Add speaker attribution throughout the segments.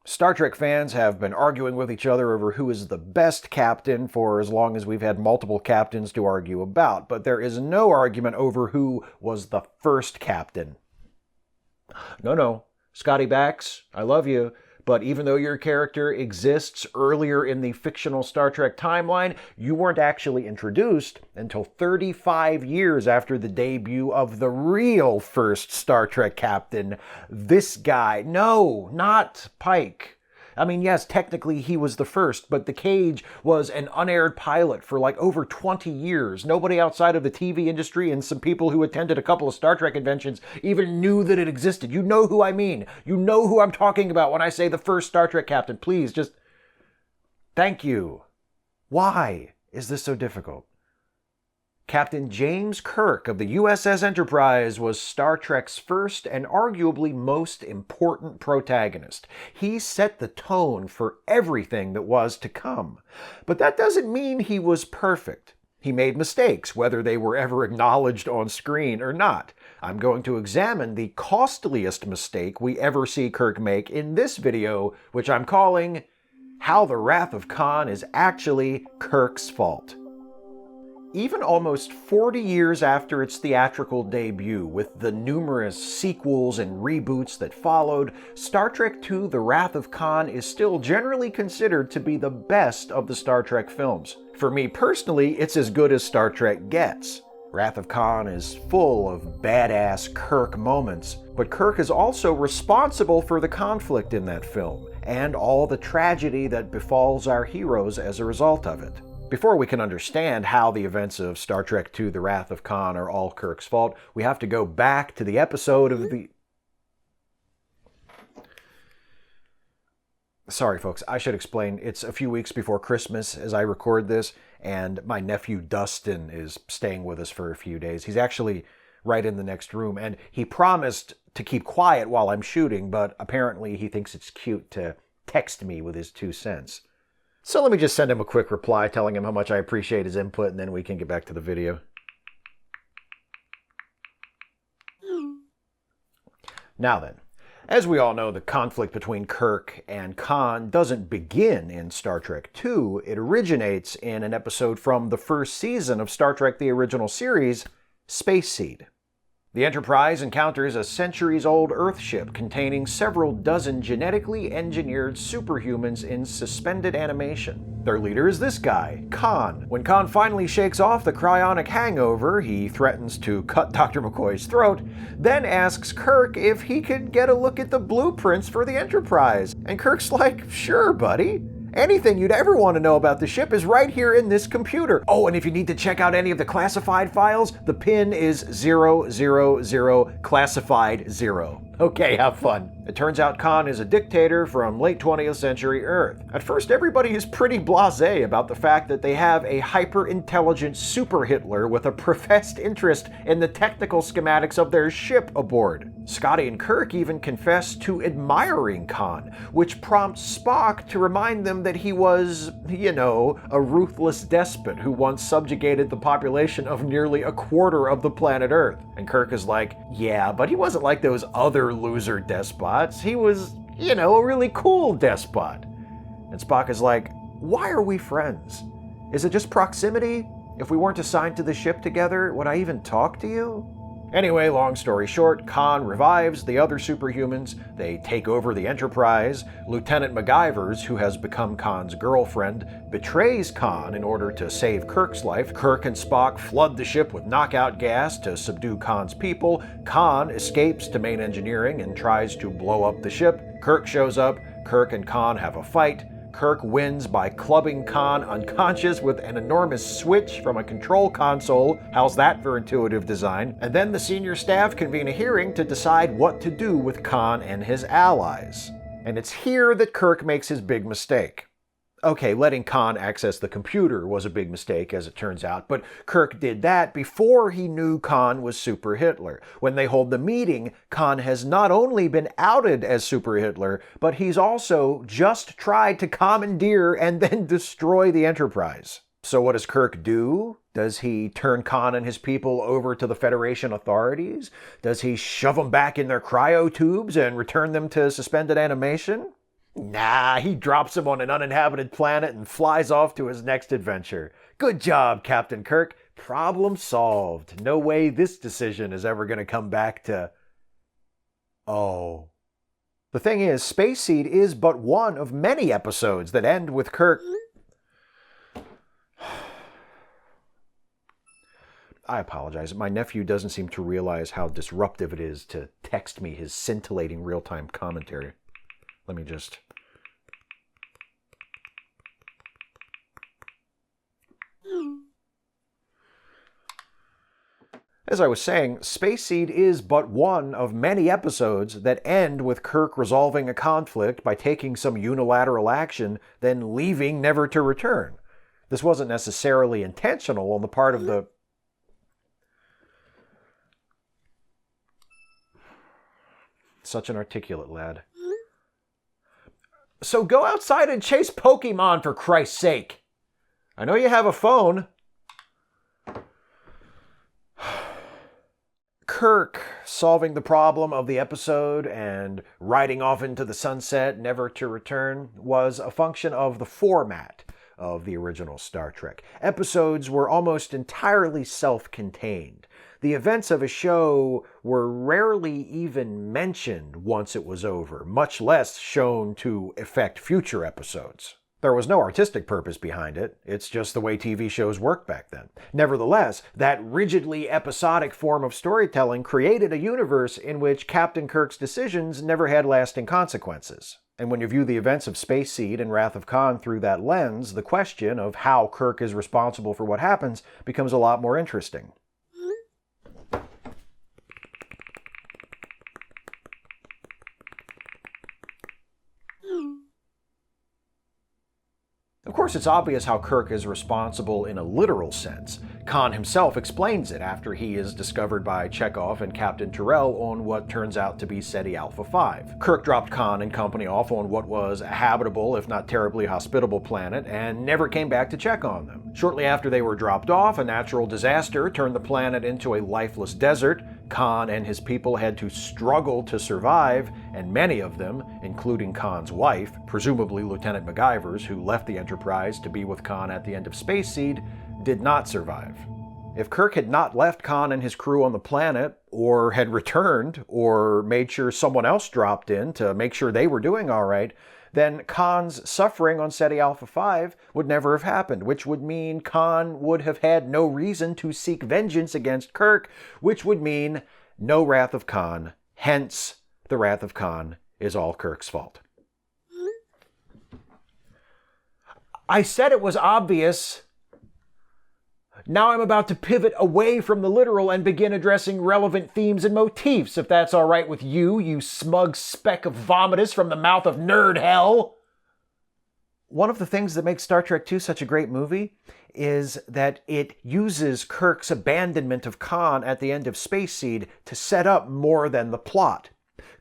Speaker 1: Star Trek fans have been arguing with each other over who is the best captain for as long as we've had multiple captains to argue about, but there is no argument over who was the first captain. No, Scotty Bax, I love you, but even though your character exists earlier in the fictional Star Trek timeline, you weren't actually introduced until 35 years after the debut of the real first Star Trek captain, this guy. No, not Pike. I mean, yes, technically he was the first, but the Cage was an unaired pilot for like over 20 years. Nobody outside of the TV industry and some people who attended a couple of Star Trek conventions even knew that it existed. You know who I mean. You know who I'm talking about when I say the first Star Trek captain. Please, just thank you. Why is this so difficult? Captain James Kirk of the USS Enterprise was Star Trek's first and arguably most important protagonist. He set the tone for everything that was to come. But that doesn't mean he was perfect. He made mistakes, whether they were ever acknowledged on screen or not. I'm going to examine the costliest mistake we ever see Kirk make in this video, which I'm calling How the Wrath of Khan is Actually Kirk's Fault. Even almost 40 years after its theatrical debut, with the numerous sequels and reboots that followed, Star Trek II: The Wrath of Khan is still generally considered to be the best of the Star Trek films. For me personally, it's as good as Star Trek gets. Wrath of Khan is full of badass Kirk moments, but Kirk is also responsible for the conflict in that film, and all the tragedy that befalls our heroes as a result of it. Before we can understand how the events of Star Trek II: The Wrath of Khan are all Kirk's fault, we have to go back to the episode of the... Sorry, folks, I should explain. It's a few weeks before Christmas as I record this, and my nephew Dustin is staying with us for a few days. He's actually right in the next room, and he promised to keep quiet while I'm shooting, but apparently he thinks it's cute to text me with his 2 cents. So let me just send him a quick reply telling him how much I appreciate his input, and then we can get back to the video. Now then, as we all know, the conflict between Kirk and Khan doesn't begin in Star Trek II. It originates in an episode from the first season of Star Trek: The Original Series, Space Seed. The Enterprise encounters a centuries-old Earth ship containing several dozen genetically engineered superhumans in suspended animation. Their leader is this guy, Khan. When Khan finally shakes off the cryonic hangover, he threatens to cut Dr. McCoy's throat, then asks Kirk if he could get a look at the blueprints for the Enterprise. And Kirk's like, sure, buddy. Anything you'd ever want to know about the ship is right here in this computer. Oh, and if you need to check out any of the classified files, the pin is 000 classified 0. Okay, have fun. It turns out Khan is a dictator from late 20th century Earth. At first, everybody is pretty blasé about the fact that they have a hyper-intelligent super Hitler with a professed interest in the technical schematics of their ship aboard. Scotty and Kirk even confess to admiring Khan, which prompts Spock to remind them that he was, a ruthless despot who once subjugated the population of nearly a quarter of the planet Earth. And Kirk is like, yeah, but he wasn't like those other loser despots. He was, a really cool despot. And Spock is like, why are we friends? Is it just proximity? If we weren't assigned to the ship together, would I even talk to you? Anyway, long story short, Khan revives the other superhumans, they take over the Enterprise, Lieutenant MacGyvers, who has become Khan's girlfriend, betrays Khan in order to save Kirk's life. Kirk and Spock flood the ship with knockout gas to subdue Khan's people. Khan escapes to main engineering and tries to blow up the ship. Kirk shows up, Kirk and Khan have a fight. Kirk wins by clubbing Khan unconscious with an enormous switch from a control console. How's that for intuitive design? And then the senior staff convene a hearing to decide what to do with Khan and his allies. And it's here that Kirk makes his big mistake. Okay, letting Khan access the computer was a big mistake, as it turns out, but Kirk did that before he knew Khan was Super Hitler. When they hold the meeting, Khan has not only been outed as Super Hitler, but he's also just tried to commandeer and then destroy the Enterprise. So what does Kirk do? Does he turn Khan and his people over to the Federation authorities? Does he shove them back in their cryo tubes and return them to suspended animation? Nah, he drops him on an uninhabited planet and flies off to his next adventure. Good job, Captain Kirk. Problem solved. No way this decision is ever going to come back to... Oh. The thing is, Space Seed is but one of many episodes that end with Kirk... I apologize. My nephew doesn't seem to realize how disruptive it is to text me his scintillating real-time commentary. Let me just... As I was saying, Space Seed is but one of many episodes that end with Kirk resolving a conflict by taking some unilateral action, then leaving never to return. This wasn't necessarily intentional on the part of the... Such an articulate lad. So go outside and chase Pokemon, for Christ's sake! I know you have a phone. Kirk solving the problem of the episode and riding off into the sunset, never to return, was a function of the format of the original Star Trek. Episodes were almost entirely self-contained. The events of a show were rarely even mentioned once it was over, much less shown to affect future episodes. There was no artistic purpose behind it. It's just the way TV shows worked back then. Nevertheless, that rigidly episodic form of storytelling created a universe in which Captain Kirk's decisions never had lasting consequences. And when you view the events of Space Seed and Wrath of Khan through that lens, the question of how Kirk is responsible for what happens becomes a lot more interesting. Of course, it's obvious how Kirk is responsible in a literal sense. Khan himself explains it after he is discovered by Chekhov and Captain Terrell on what turns out to be Ceti Alpha 5. Kirk dropped Khan and company off on what was a habitable, if not terribly hospitable planet, and never came back to check on them. Shortly after they were dropped off, a natural disaster turned the planet into a lifeless desert. Khan and his people had to struggle to survive, and many of them, including Khan's wife, presumably Lieutenant MacGyver's, who left the Enterprise to be with Khan at the end of Space Seed, did not survive. If Kirk had not left Khan and his crew on the planet, or had returned, or made sure someone else dropped in to make sure they were doing all right, then Khan's suffering on Ceti Alpha 5 would never have happened, which would mean Khan would have had no reason to seek vengeance against Kirk, which would mean no Wrath of Khan. Hence, the Wrath of Khan is all Kirk's fault. I said it was obvious. Now I'm about to pivot away from the literal and begin addressing relevant themes and motifs, if that's all right with you, you smug speck of vomitus from the mouth of nerd hell. One of the things that makes Star Trek II such a great movie is that it uses Kirk's abandonment of Khan at the end of Space Seed to set up more than the plot.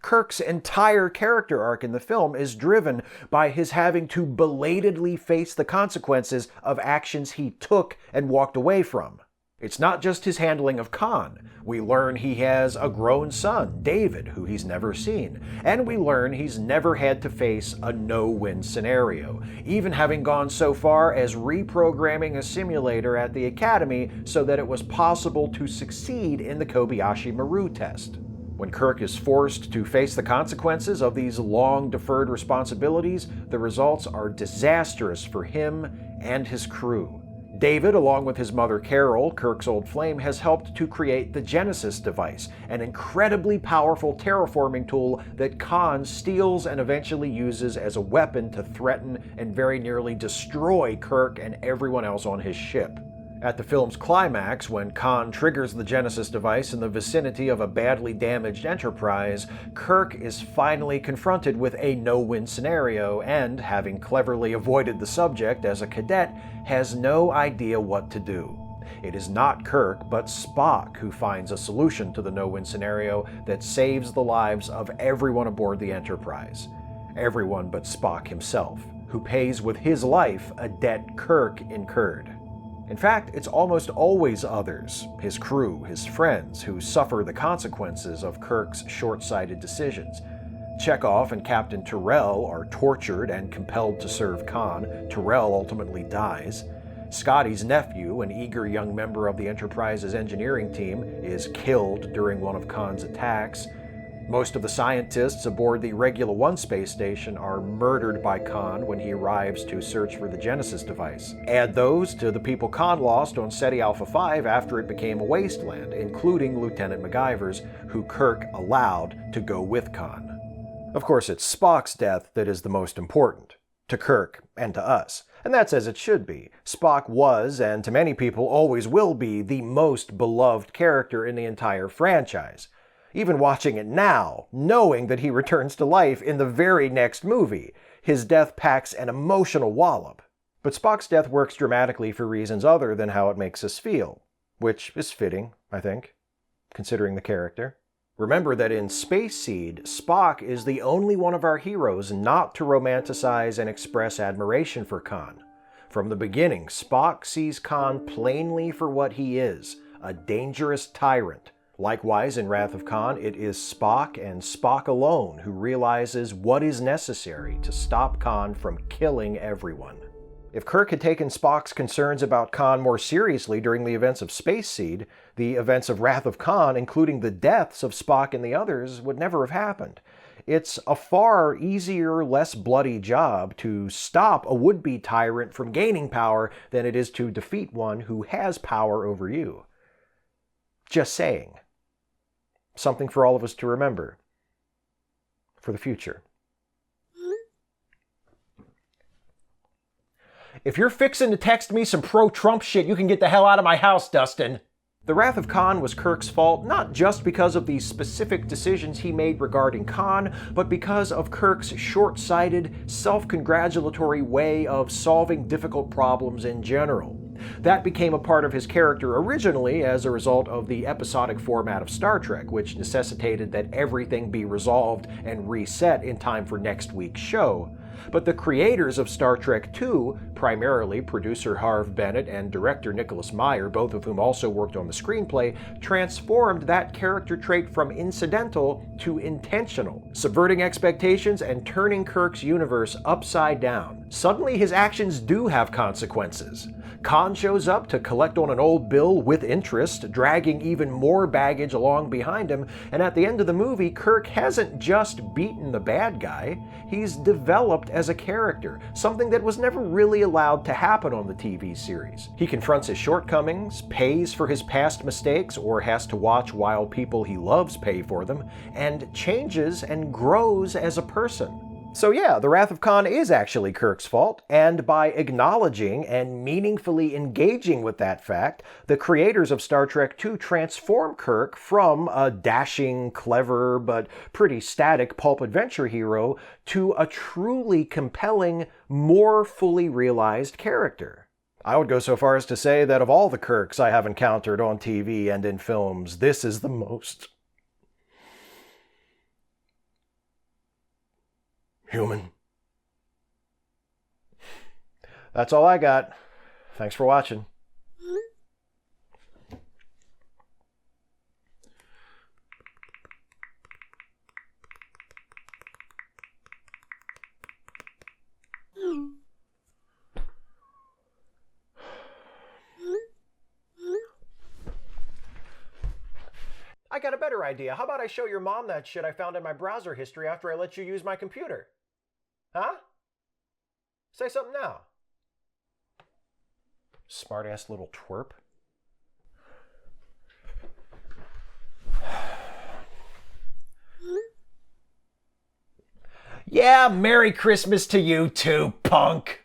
Speaker 1: Kirk's entire character arc in the film is driven by his having to belatedly face the consequences of actions he took and walked away from. It's not just his handling of Khan. We learn he has a grown son, David, who he's never seen. And we learn he's never had to face a no-win scenario, even having gone so far as reprogramming a simulator at the Academy so that it was possible to succeed in the Kobayashi Maru test. When Kirk is forced to face the consequences of these long-deferred responsibilities, the results are disastrous for him and his crew. David, along with his mother Carol, Kirk's old flame, has helped to create the Genesis device, an incredibly powerful terraforming tool that Khan steals and eventually uses as a weapon to threaten and very nearly destroy Kirk and everyone else on his ship. At the film's climax, when Khan triggers the Genesis device in the vicinity of a badly damaged Enterprise, Kirk is finally confronted with a no-win scenario and, having cleverly avoided the subject as a cadet, has no idea what to do. It is not Kirk, but Spock who finds a solution to the no-win scenario that saves the lives of everyone aboard the Enterprise. Everyone but Spock himself, who pays with his life a debt Kirk incurred. In fact, it's almost always others, his crew, his friends, who suffer the consequences of Kirk's short-sighted decisions. Chekhov and Captain Tyrrell are tortured and compelled to serve Khan. Tyrrell ultimately dies. Scotty's nephew, an eager young member of the Enterprise's engineering team, is killed during one of Khan's attacks. Most of the scientists aboard the Regula 1 space station are murdered by Khan when he arrives to search for the Genesis device. Add those to the people Khan lost on Ceti Alpha 5 after it became a wasteland, including Lieutenant MacGyver's, who Kirk allowed to go with Khan. Of course, it's Spock's death that is the most important, to Kirk and to us. And that's as it should be. Spock was, and to many people always will be, the most beloved character in the entire franchise. Even watching it now, knowing that he returns to life in the very next movie, his death packs an emotional wallop. But Spock's death works dramatically for reasons other than how it makes us feel, which is fitting, I think, considering the character. Remember that in Space Seed, Spock is the only one of our heroes not to romanticize and express admiration for Khan. From the beginning, Spock sees Khan plainly for what he is, a dangerous tyrant. Likewise, in Wrath of Khan, it is Spock and Spock alone who realizes what is necessary to stop Khan from killing everyone. If Kirk had taken Spock's concerns about Khan more seriously during the events of Space Seed, the events of Wrath of Khan, including the deaths of Spock and the others, would never have happened. It's a far easier, less bloody job to stop a would-be tyrant from gaining power than it is to defeat one who has power over you. Just saying. Something for all of us to remember. For the future. If you're fixing to text me some pro-Trump shit, you can get the hell out of my house, Dustin. The Wrath of Khan was Kirk's fault, not just because of the specific decisions he made regarding Khan, but because of Kirk's short-sighted, self-congratulatory way of solving difficult problems in general. That became a part of his character originally as a result of the episodic format of Star Trek, which necessitated that everything be resolved and reset in time for next week's show. But the creators of Star Trek II, primarily producer Harve Bennett and director Nicholas Meyer, both of whom also worked on the screenplay, transformed that character trait from incidental to intentional, subverting expectations and turning Kirk's universe upside down. Suddenly his actions do have consequences. Khan shows up to collect on an old bill with interest, dragging even more baggage along behind him, and at the end of the movie, Kirk hasn't just beaten the bad guy, he's developed as a character, something that was never really allowed to happen on the TV series. He confronts his shortcomings, pays for his past mistakes, or has to watch while people he loves pay for them, and changes and grows as a person. So yeah, the Wrath of Khan is actually Kirk's fault, and by acknowledging and meaningfully engaging with that fact, the creators of Star Trek II transform Kirk from a dashing, clever, but pretty static pulp adventure hero to a truly compelling, more fully realized character. I would go so far as to say that of all the Kirks I have encountered on TV and in films, this is the most human. That's all I got. Thanks for watching. I got a better idea. How about I show your mom that shit I found in my browser history after I let you use my computer? Huh? Say something now. Smart-ass little twerp. Yeah, Merry Christmas to you too, punk!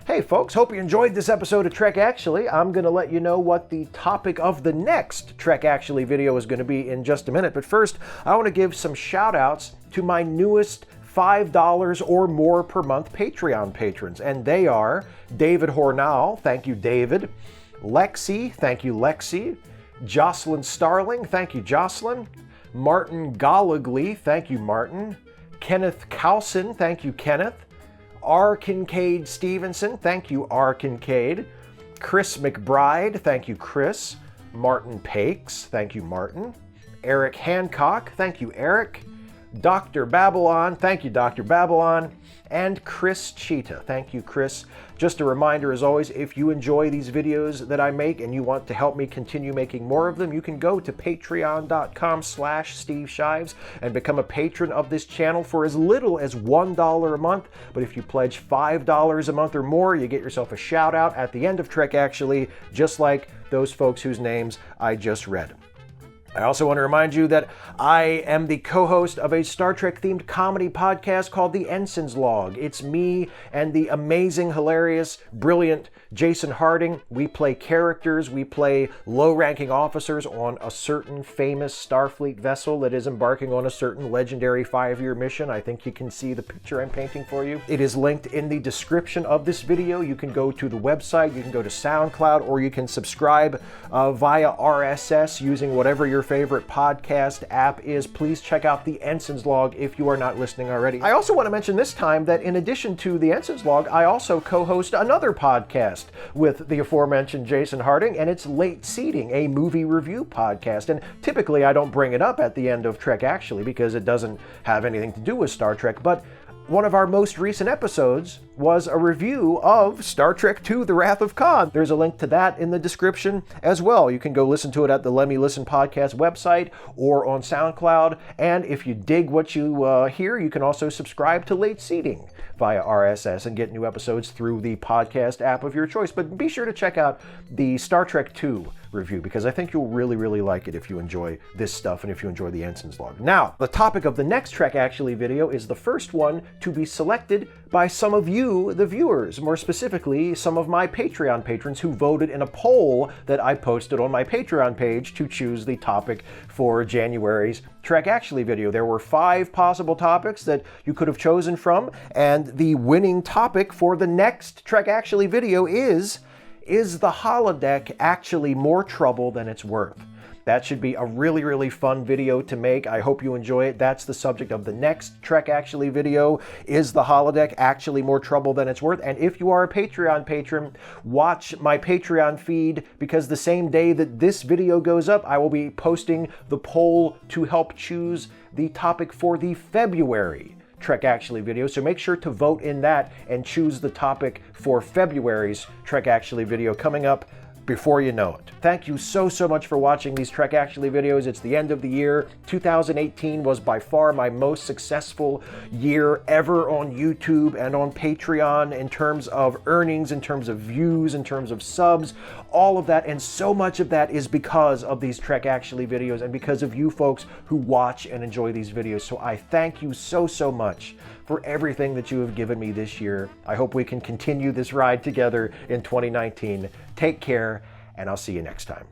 Speaker 1: Hey folks, hope you enjoyed this episode of Trek Actually. I'm going to let you know what the topic of the next Trek Actually video is going to be in just a minute. But first, I want to give some shout outs to my newest $5 or more per month Patreon patrons. And they are David Hornall, thank you David. Lexi, thank you Lexi. Jocelyn Starling, thank you Jocelyn. Martin Goligly, thank you Martin. Kenneth Cowson, thank you Kenneth. R. Kincaid Stevenson, thank you R. Kincaid. Chris McBride, thank you Chris. Martin Pakes, thank you, Martin. Eric Hancock, thank you, Eric. Dr. Babylon, thank you, Dr. Babylon. And Chris Cheetah, thank you, Chris. Just a reminder, as always, if you enjoy these videos that I make and you want to help me continue making more of them, you can go to patreon.com/Steve Shives and become a patron of this channel for as little as $1 a month. But if you pledge $5 a month or more, you get yourself a shout out at the end of Trek Actually, just like those folks whose names I just read. I also want to remind you that I am the co-host of a Star Trek-themed comedy podcast called The Ensign's Log. It's me and the amazing, hilarious, brilliant Jason Harding. We play characters, we play low-ranking officers on a certain famous Starfleet vessel that is embarking on a certain legendary 5-year mission. I think you can see the picture I'm painting for you. It is linked in the description of this video. You can go to the website, you can go to SoundCloud, or you can subscribe via RSS using whatever your favorite podcast app is. Please check out the Ensign's Log if you are not listening already. I also want to mention this time that in addition to the Ensign's Log, I also co-host another podcast with the aforementioned Jason Harding, and it's Late Seating, a movie review podcast. And typically I don't bring it up at the end of Trek Actually because it doesn't have anything to do with Star Trek, but one of our most recent episodes was a review of Star Trek II: The Wrath of Khan. There's a link to that in the description as well. You can go listen to it at the Let Me Listen podcast website or on SoundCloud. And if you dig what you hear, you can also subscribe to Late Seating via RSS and get new episodes through the podcast app of your choice. But be sure to check out the Star Trek II review because I think you'll really, really like it if you enjoy this stuff and if you enjoy the Ensign's Log. Now, the topic of the next Trek Actually video is the first one to be selected by some of you, the viewers, more specifically, some of my Patreon patrons who voted in a poll that I posted on my Patreon page to choose the topic for January's Trek Actually video. There were 5 possible topics that you could have chosen from, and the winning topic for the next Trek Actually video is the holodeck actually more trouble than it's worth? That should be a really, really fun video to make. I hope you enjoy it. That's the subject of the next Trek Actually video. Is the holodeck actually more trouble than it's worth? And if you are a Patreon patron, watch my Patreon feed because the same day that this video goes up, I will be posting the poll to help choose the topic for the February Trek Actually video. So make sure to vote in that and choose the topic for February's Trek Actually video coming up before you know it. Thank you so much for watching these Trek Actually videos. It's the end of the year. 2018 was by far my most successful year ever on YouTube and on Patreon in terms of earnings, in terms of views, in terms of subs, all of that. And so much of that is because of these Trek Actually videos and because of you folks who watch and enjoy these videos. So I thank you so much for everything that you have given me this year. I hope we can continue this ride together in 2019. Take care, and I'll see you next time.